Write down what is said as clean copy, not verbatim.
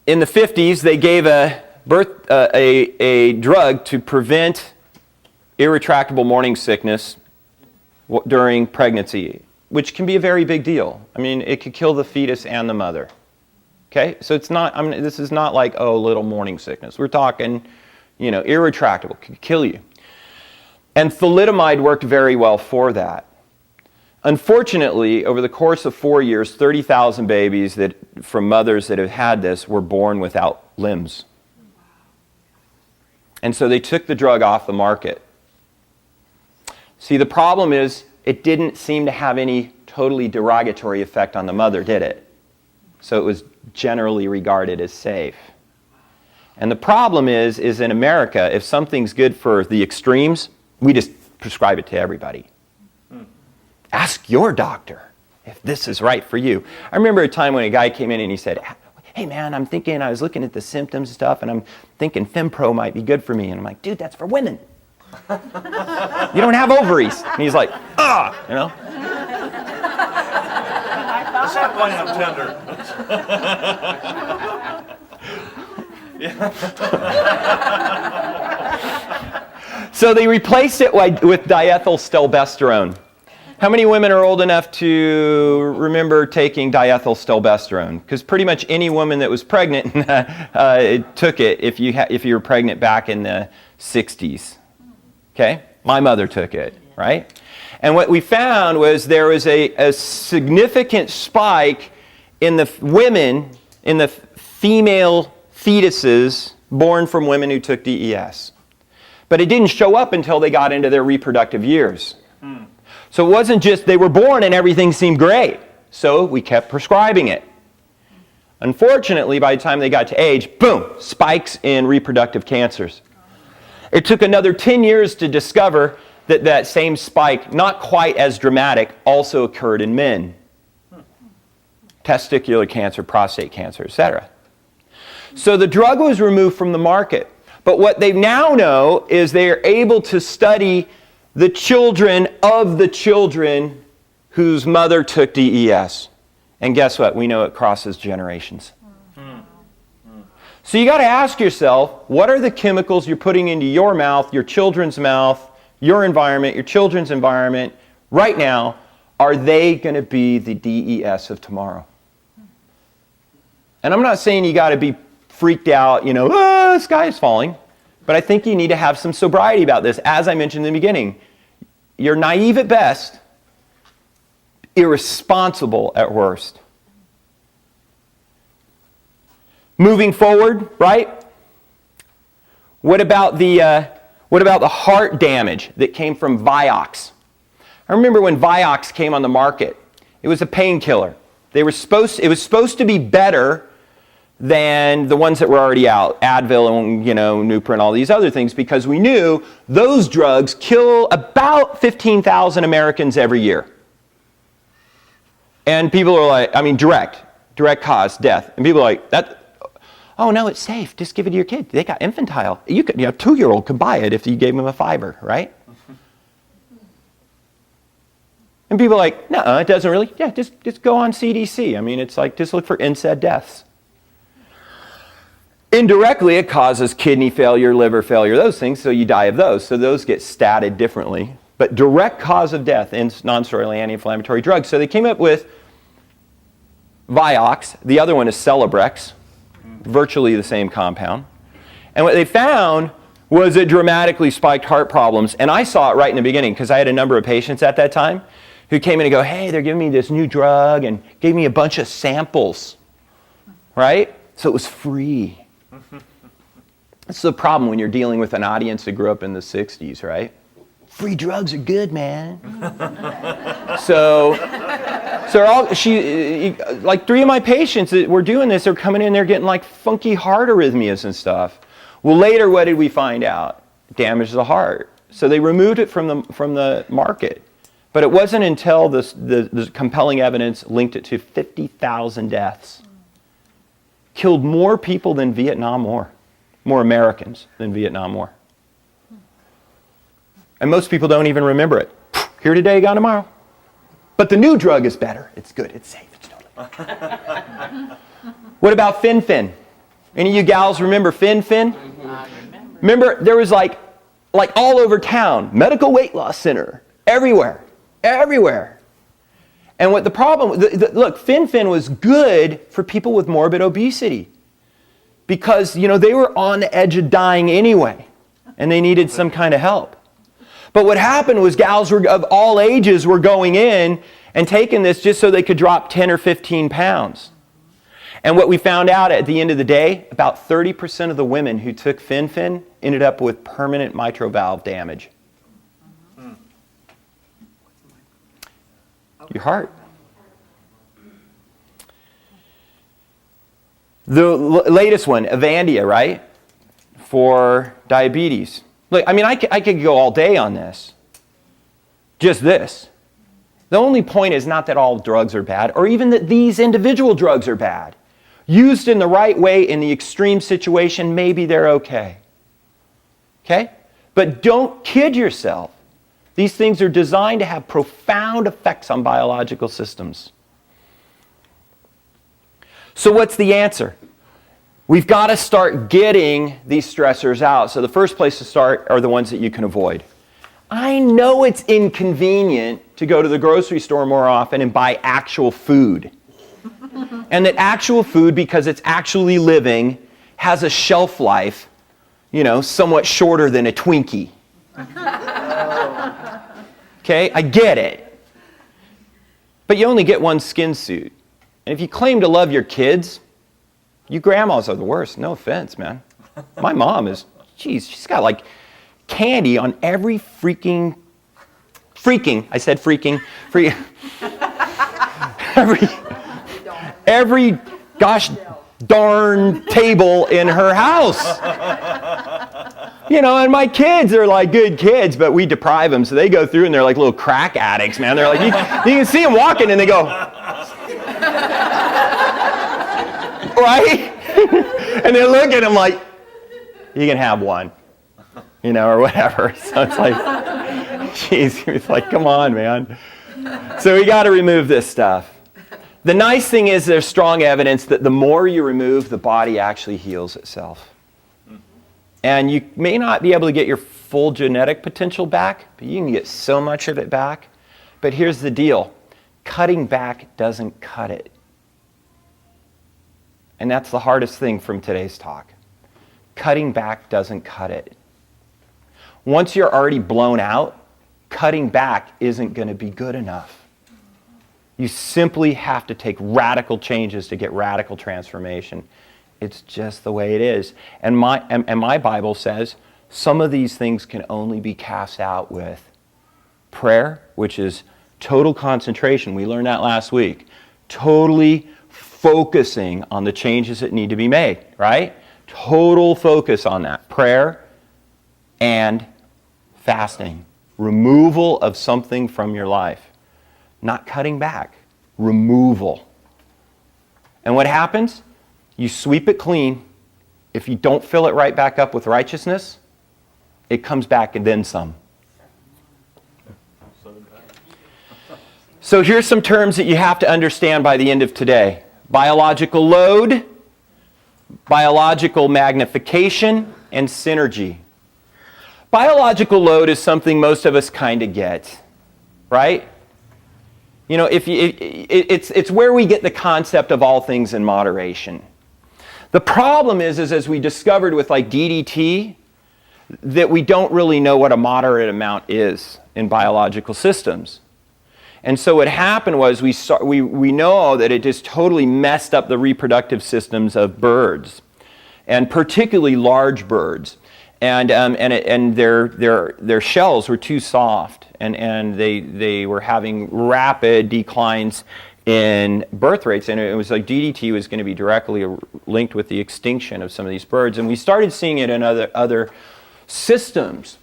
in the 50s, they gave a drug to prevent irretractable morning sickness during pregnancy, which can be a very big deal. I mean, it could kill the fetus and the mother. Okay, so it's not. I mean, this is not like, oh, little morning sickness. We're talking, irretractable, could kill you. And thalidomide worked very well for that. Unfortunately, over the course of 4 years, 30,000 babies from mothers that have had this were born without limbs. And so they took the drug off the market. See, the problem is it didn't seem to have any totally derogatory effect on the mother, did it? So it was generally regarded as safe. And the problem is in America, if something's good for the extremes, we just prescribe it to everybody. Ask your doctor if this is right for you. I remember a time when a guy came in and he said, hey man, I was looking at the symptoms and stuff, and I'm thinking Fempro might be good for me. And I'm like, dude, that's for women. You don't have ovaries. And he's like, It's not going up tender. So they replaced it with diethylstilbestrone. How many women are old enough to remember taking diethylstilbestrone? Because pretty much any woman that was pregnant took it if you were pregnant back in the 60s. Okay? My mother took it, right? And what we found was there was a significant spike in the women, in the female fetuses born from women who took DES. But it didn't show up until they got into their reproductive years. So it wasn't just they were born and everything seemed great. So we kept prescribing it. Unfortunately, by the time they got to age, boom, spikes in reproductive cancers. It took another 10 years to discover that same spike, not quite as dramatic, also occurred in men. Testicular cancer, prostate cancer, etc. So the drug was removed from the market. But what they now know is they are able to study the children of the children whose mother took DES. And guess what? We know it crosses generations. So you got to ask yourself, what are the chemicals you're putting into your mouth, your children's mouth, your environment, your children's environment, right now? Are they going to be the DES of tomorrow? And I'm not saying you got to be freaked out, the sky is falling. But I think you need to have some sobriety about this. As I mentioned in the beginning, you're naive at best, irresponsible at worst. Moving forward, right? What about the heart damage that came from Vioxx? I remember when Vioxx came on the market. It was a painkiller. It was supposed to be better than the ones that were already out, Advil and Nuprin, all these other things, because we knew those drugs kill about 15,000 Americans every year. And people are like, direct cause, death. And people are like, oh no, it's safe, just give it to your kid. They got infantile. A 2-year-old could buy it if you gave them a fiber, right? And people are like, no, it doesn't really. Yeah, just go on CDC. It's like, just look for NSAID deaths. Indirectly, it causes kidney failure, liver failure, those things, so you die of those. So those get statted differently. But direct cause of death in non-steroidal anti-inflammatory drugs. So they came up with Vioxx. The other one is Celebrex, virtually the same compound. And what they found was it dramatically spiked heart problems. And I saw it right in the beginning because I had a number of patients at that time who came in and go, hey, they're giving me this new drug, and gave me a bunch of samples, right? So it was free. That's the problem when you're dealing with an audience that grew up in the 60s, right? Free drugs are good, man. So like 3 of my patients that were doing this, they're coming in, they're getting like funky heart arrhythmias and stuff. Well, later, what did we find out? Damage to the heart. So they removed it from the market. But it wasn't until the compelling evidence linked it to 50,000 deaths. Killed more people than Vietnam War. More Americans than Vietnam War. And most people don't even remember it. Here today, gone tomorrow. But the new drug is better. It's good. It's safe. It's totally. What about Fen-Phen? Any of you gals remember Fin? Remember, there was like all over town, medical weight loss center, everywhere. And what the problem, look, Fin was good for people with morbid obesity because, they were on the edge of dying anyway, and they needed some kind of help. But what happened was gals of all ages were going in and taking this just so they could drop 10 or 15 pounds. And what we found out at the end of the day, about 30% of the women who took Fin ended up with permanent mitral valve damage. Your heart. The latest one, Avandia, right? For diabetes. Look, I could go all day on this. Just this. The only point is not that all drugs are bad, or even that these individual drugs are bad. Used in the right way in the extreme situation, maybe they're okay. Okay? But don't kid yourself. These things are designed to have profound effects on biological systems. So what's the answer? We've got to start getting these stressors out. So the first place to start are the ones that you can avoid. I know it's inconvenient to go to the grocery store more often and buy actual food. And that actual food, because it's actually living, has a shelf life, somewhat shorter than a Twinkie. Okay, I get it. But you only get one skin suit. And if you claim to love your kids, you grandmas are the worst. No offense, man. My mom is, she's got like candy on every freaking, every gosh darn table in her house. And my kids are like good kids, but we deprive them. So they go through and they're like little crack addicts, man. They're like, you can see them walking and they go, right? And they look at him like, you can have one, or whatever. So it's like, geez, it's like, come on, man. So we got to remove this stuff. The nice thing is there's strong evidence that the more you remove, the body actually heals itself. And you may not be able to get your full genetic potential back, but you can get so much of it back. But here's the deal. Cutting back doesn't cut it. And that's the hardest thing from today's talk. Cutting back doesn't cut it. Once you're already blown out, cutting back isn't going to be good enough. You simply have to take radical changes to get radical transformation. It's just the way it is. And my Bible says some of these things can only be cast out with prayer, which is total concentration. We learned that last week. Totally focusing on the changes that need to be made, right? Total focus on that. Prayer and fasting. Removal of something from your life. Not cutting back. Removal. And what happens? You sweep it clean. If you don't fill it right back up with righteousness, it comes back and then some. So here's some terms that you have to understand by the end of today. Biological load, biological magnification, and synergy. Biological load is something most of us kind of get, right? It's where we get the concept of all things in moderation. The problem is as we discovered with like DDT, that we don't really know what a moderate amount is in biological systems. And so what happened was we know that it just totally messed up the reproductive systems of birds, and particularly large birds. And their shells were too soft, and they were having rapid declines in birth rates, and it was like DDT was going to be directly linked with the extinction of some of these birds, and we started seeing it in other systems.